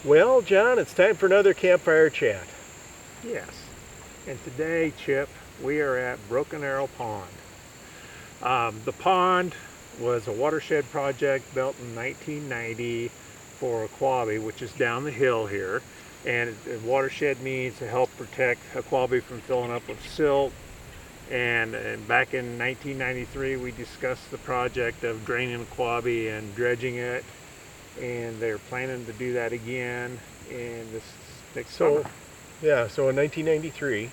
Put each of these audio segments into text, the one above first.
Well, John, it's time for another campfire chat. Yes. And today, Chip, we are at Broken Arrow Pond. The pond was a watershed project built in 1990 for Aquabi, which is down the hill here. And watershed means to help protect Aquabi from filling up with silt. And back in 1993, we discussed the project of draining Aquabi and dredging it. And they're planning to do that again in this next summer. So in 1993,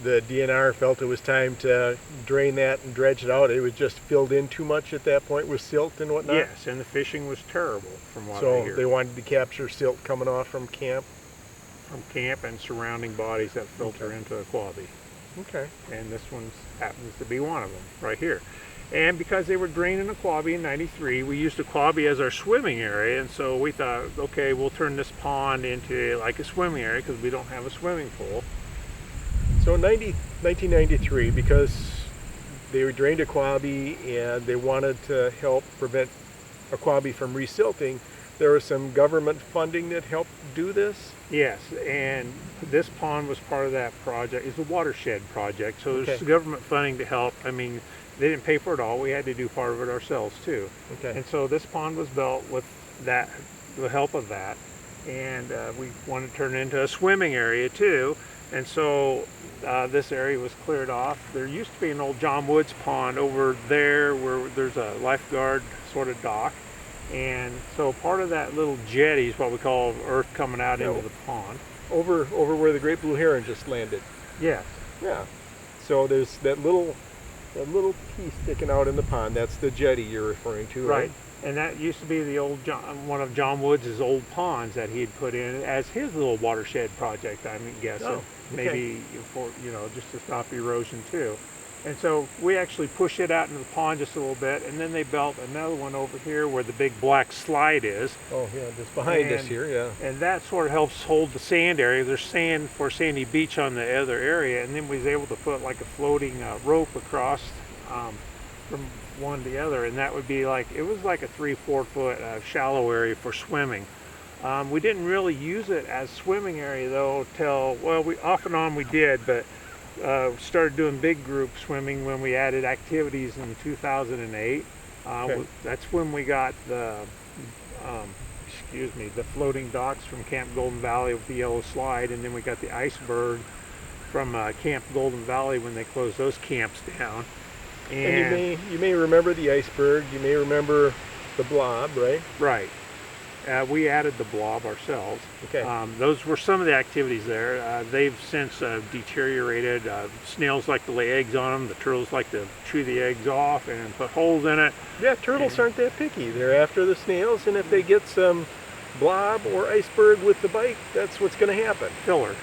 the DNR felt it was time to drain that and dredge it out. It was just filled in too much at that point with silt and whatnot. Yes, and the fishing was terrible from what I So hear. they wanted to capture silt coming off from camp. From camp and surrounding bodies that filter into Aquabi. Okay. And this one happens to be one of them right here. And because they were draining Aquabi in 93, we used Aquabi as our swimming area, and so we thought, okay, we'll turn this pond into like a swimming area because we don't have a swimming pool. So in 1993, because they were drained Aquabi and they wanted to help prevent Aquabi from resilting, there was some government funding that helped do this? Yes, and this pond was part of that project. It's a watershed project, so there's Okay. government funding to help. I mean, they didn't pay for it all. We had to do part of it ourselves too. Okay. And so this pond was built with that, the help of that, and we wanted to turn it into a swimming area too. And so this area was cleared off. There used to be an old John Woods pond over there where there's a lifeguard sort of dock. And so part of that little jetty is what we call earth coming out into the pond. Over where the great blue heron just landed. Yes. Yeah. So there's that little piece sticking out in the pond. That's the jetty you're referring to, right? Right. And that used to be the old one of John Woods' old ponds that he had put in as his little watershed project, I'm guessing. Oh, okay. Maybe for, just to stop erosion too. And so we actually pushed it out into the pond just a little bit, and then they built another one over here where the big black slide is. Oh yeah, just behind us here, yeah. And that sort of helps hold the sand area. There's sand for sandy beach on the other area, and then we was able to put like a floating rope across from one to the other, and that would be like, it was like a 3-4 foot shallow area for swimming. We didn't really use it as swimming area though till, well, we off and on we did, but started doing big group swimming when we added activities in 2008. Okay. That's when we got the the floating docks from Camp Golden Valley with the yellow slide, and then we got the iceberg from Camp Golden Valley when they closed those camps down. And you may remember the iceberg, you may remember the blob, right? Right. We added the blob ourselves. Okay. Those were some of the activities there. They've since deteriorated. Snails like to lay eggs on them. The turtles like to chew the eggs off and put holes in it. Yeah, turtles aren't that picky. They're after the snails, and if they get some blob or iceberg with the bite, that's what's going to happen. Filler.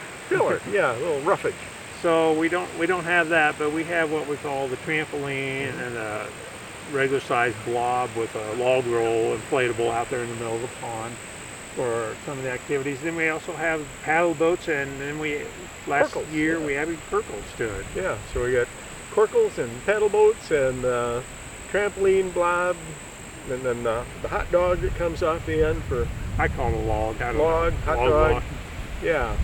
Yeah, a little roughage. So we don't have that, but we have what we call the trampoline and a regular sized blob with a log roll inflatable out there in the middle of the pond for some of the activities. Then we also have paddle boats, and then last Corkles, year yeah. we added Kirkles to it. Yeah, so we got corkles and paddle boats and trampoline blob, and then the hot dog that comes off the end for I call it a log. I don't log, know. hot Log dog. walk. Yeah,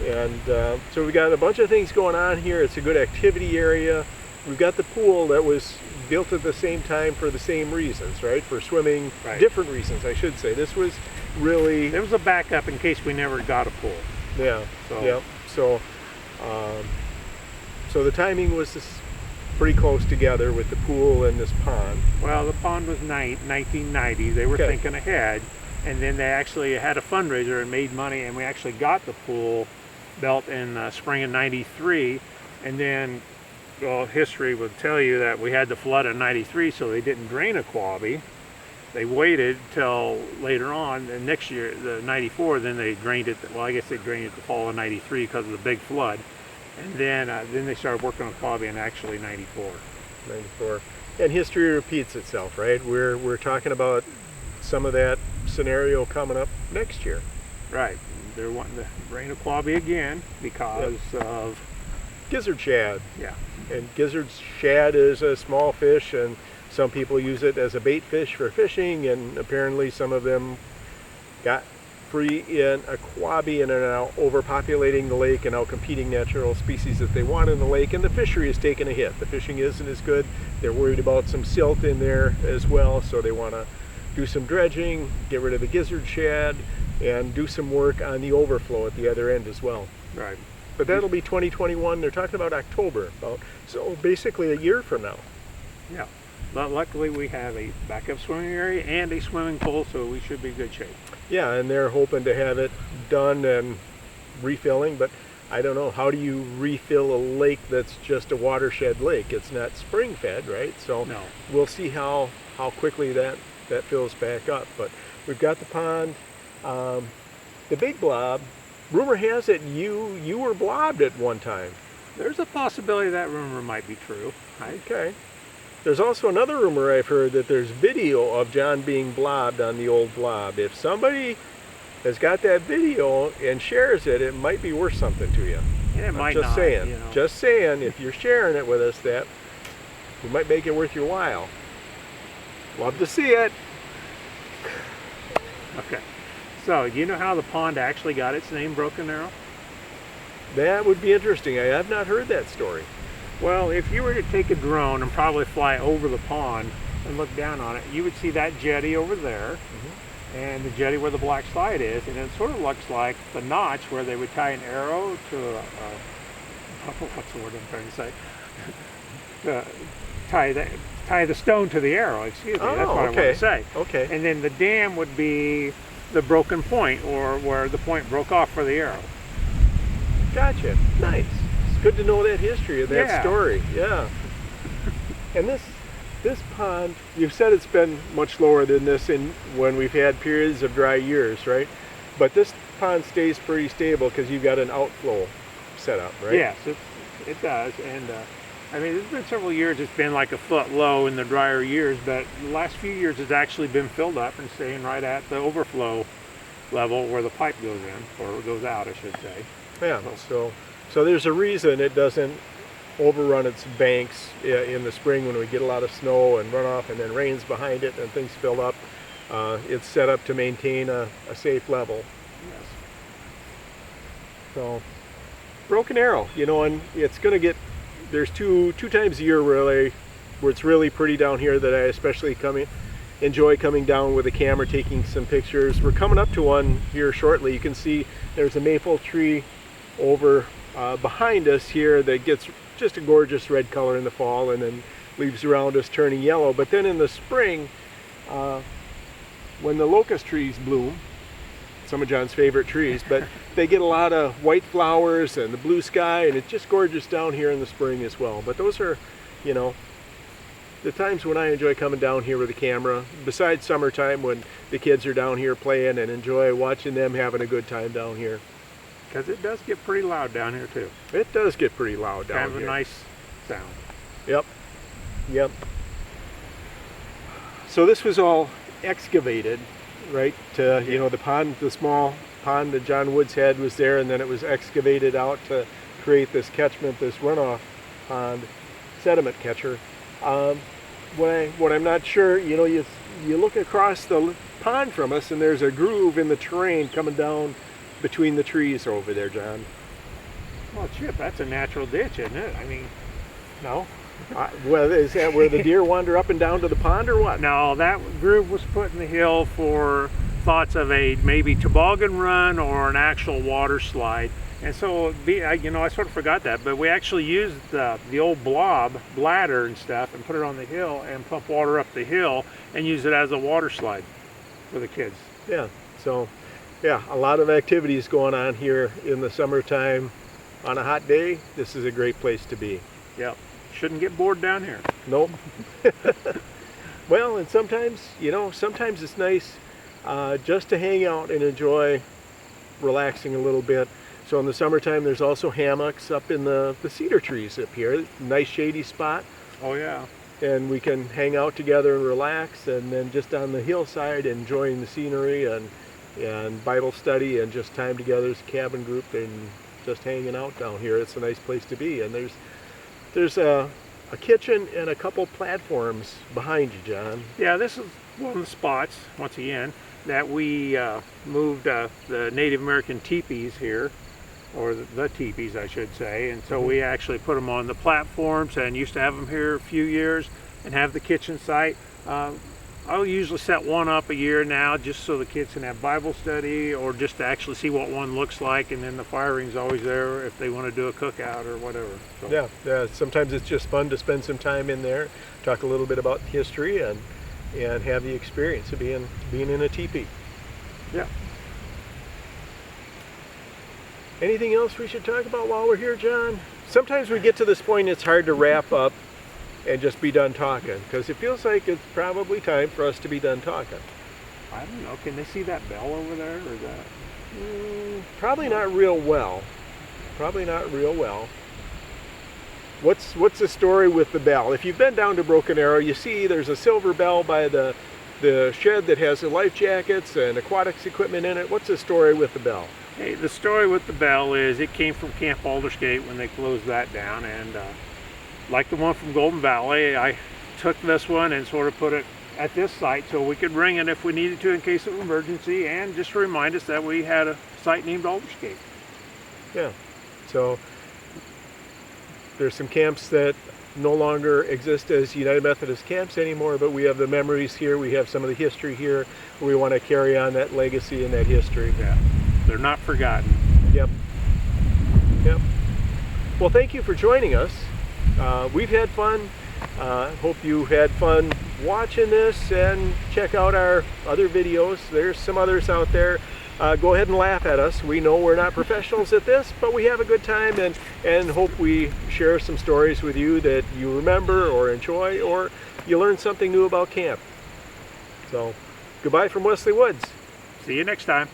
and so we got a bunch of things going on here. It's a good activity area. We've got the pool that was built at the same time for the same reasons, right? For swimming, Right. different reasons, I should say. This was really, There was a backup in case we never got a pool. yeah, So- yeah. So the timing was pretty close together with the pool and this pond. Well, the pond was 1990. They were Okay. thinking ahead, and then they actually had a fundraiser and made money, and we actually got the pool built in spring of 93. And then, well, history would tell you that we had the flood in 93, so they didn't drain Aquabi. They waited till later on, and next year, the 94, then they drained it. Well, I guess they drained it the fall of 93 because of the big flood. And then they started working on Aquabi in actually 94. 94. And history repeats itself, right? We're talking about some of that scenario coming up next year. Right. They're wanting to drain Aquabi again because of, Gizzard shad. yeah. And gizzard shad is a small fish, and some people use it as a bait fish for fishing, and apparently some of them got free in a quabi and are now overpopulating the lake and outcompeting natural species that they want in the lake, and the fishery is taking a hit. The fishing isn't as good. They're worried about some silt in there as well, so they want to do some dredging, get rid of the gizzard shad, and do some work on the overflow at the other end as well. Right. But that'll be 2021. They're talking about October, so basically a year from now. Yeah. But luckily we have a backup swimming area and a swimming pool, so we should be in good shape. Yeah, and they're hoping to have it done and refilling, but I don't know, how do you refill a lake that's just a watershed lake? It's not spring fed, right? So No. we'll see how quickly that fills back up. But we've got the pond, the big blob. Rumor has it you were blobbed at one time. There's a possibility that rumor might be true. Right? Okay. There's also another rumor I've heard that there's video of John being blobbed on the old blob. If somebody has got that video and shares it, it might be worth something to you. And it might just not. saying. You know. Just saying, if you're sharing it with us, that we might make it worth your while. Love to see it. Okay. So, you know how the pond actually got its name, Broken Arrow? That would be interesting. I have not heard that story. Well, if you were to take a drone and probably fly over the pond and look down on it, you would see that jetty over there and the jetty where the black slide is, and it sort of looks like the notch where they would tie an arrow to what's the word I'm trying to say? Tie the stone to the arrow, excuse me, that's what I want to say. Okay. And then the dam would be the broken point, or where the point broke off for the arrow. Gotcha. Nice. It's good to know that history of that Yeah. story. Yeah. And this pond, you've said it's been much lower than this when we've had periods of dry years, right? But this pond stays pretty stable because you've got an outflow set up, right? Yes, it does. And I mean, there's been several years it's been like a foot low in the drier years, but the last few years it's actually been filled up and staying right at the overflow level where the pipe goes in, or goes out, I should say. Yeah. So there's a reason it doesn't overrun its banks in the spring when we get a lot of snow and runoff, and then rains behind it and things fill up. It's set up to maintain a safe level. Yes. So, Broken Arrow, and it's going to get, there's two times a year really where it's really pretty down here that I especially enjoy coming down with a camera, taking some pictures. We're coming up to one here shortly. You can see there's a maple tree over behind us here that gets just a gorgeous red color in the fall and then leaves around us turning yellow. But then in the spring, when the locust trees bloom, some of John's favorite trees, but they get a lot of white flowers and the blue sky, and it's just gorgeous down here in the spring as well. But those are, the times when I enjoy coming down here with a camera, besides summertime when the kids are down here playing, and enjoy watching them having a good time down here. Because it does get pretty loud down here too. It does get pretty loud down here. Kind of a nice sound. Yep. So this was all excavated, right? The pond, the small pond that John Woods had was there, and then it was excavated out to create this catchment, this runoff pond, sediment catcher. What I'm not sure, you look across the pond from us, and there's a groove in the terrain coming down between the trees over there, John. Well, Chip, that's a natural ditch, isn't it? I mean, no? Well, is that where the deer wander up and down to the pond, or what? No, that groove was put in the hill for thoughts of a maybe toboggan run or an actual water slide. And so, I sort of forgot that, but we actually used the old blob bladder and stuff and put it on the hill and pump water up the hill and use it as a water slide for the kids. Yeah, so, a lot of activities going on here in the summertime. On a hot day, this is a great place to be. Yep. Shouldn't get bored down here. Nope. Well, and sometimes it's nice just to hang out and enjoy relaxing a little bit. So in the summertime, there's also hammocks up in the cedar trees up here. Nice shady spot. Oh, yeah. And we can hang out together and relax, and then just on the hillside enjoying the scenery and Bible study and just time together as a cabin group and just hanging out down here. It's a nice place to be. And there's a kitchen and a couple platforms behind you, John. Yeah, this is one of the spots, once again. that we moved the Native American teepees here, or the teepees I should say, and so we actually put them on the platforms and used to have them here a few years and have the kitchen site. I'll usually set one up a year now just so the kids can have Bible study or just to actually see what one looks like, and then the firing's always there if they want to do a cookout or whatever. So. Yeah, sometimes it's just fun to spend some time in there, talk a little bit about history and have the experience of being in a teepee. Yeah. Anything else we should talk about while we're here, John? Sometimes we get to this point it's hard to wrap up and just be done talking, because it feels like it's probably time for us to be done talking. I don't know, can they see that bell over there, or that? Probably not real well. Probably not real well. What's the story with the bell? If you've been down to Broken Arrow, you see there's a silver bell by the shed that has the life jackets and aquatics equipment in it. What's the story with the bell? Hey, the story with the bell is it came from Camp Aldersgate when they closed that down, and like the one from Golden Valley, I took this one and sort of put it at this site so we could ring it if we needed to in case of emergency, and just to remind us that we had a site named Aldersgate. Yeah, so there's some camps that no longer exist as United Methodist camps anymore, but we have the memories here, we have some of the history here. We want to carry on that legacy and that history. Yeah, they're not forgotten. Yep. Well, thank you for joining us. We've had fun. Hope you had fun watching this, and check out our other videos. There's some others out there. Go ahead and laugh at us. We know we're not professionals at this, but we have a good time, and hope we share some stories with you that you remember or enjoy, or you learn something new about camp. So, goodbye from Wesley Woods. See you next time.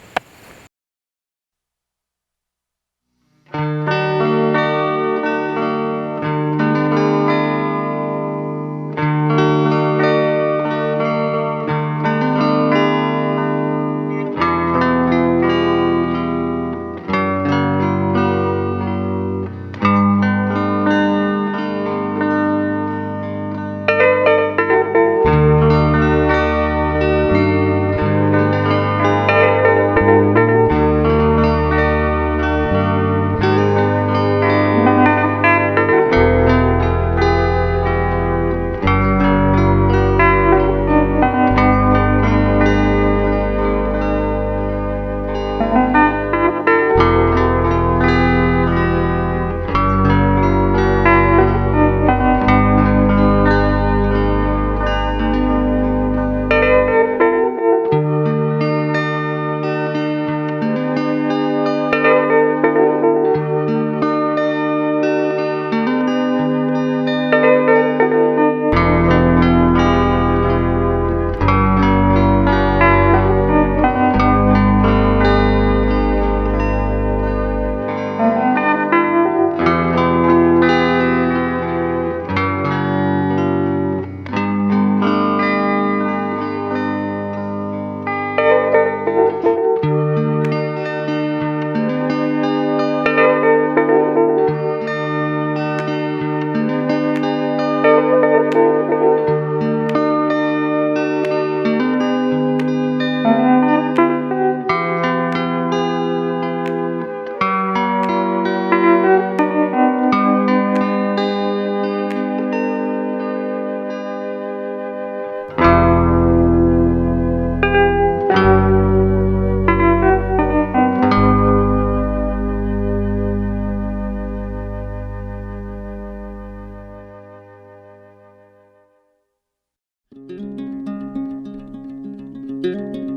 Thank you.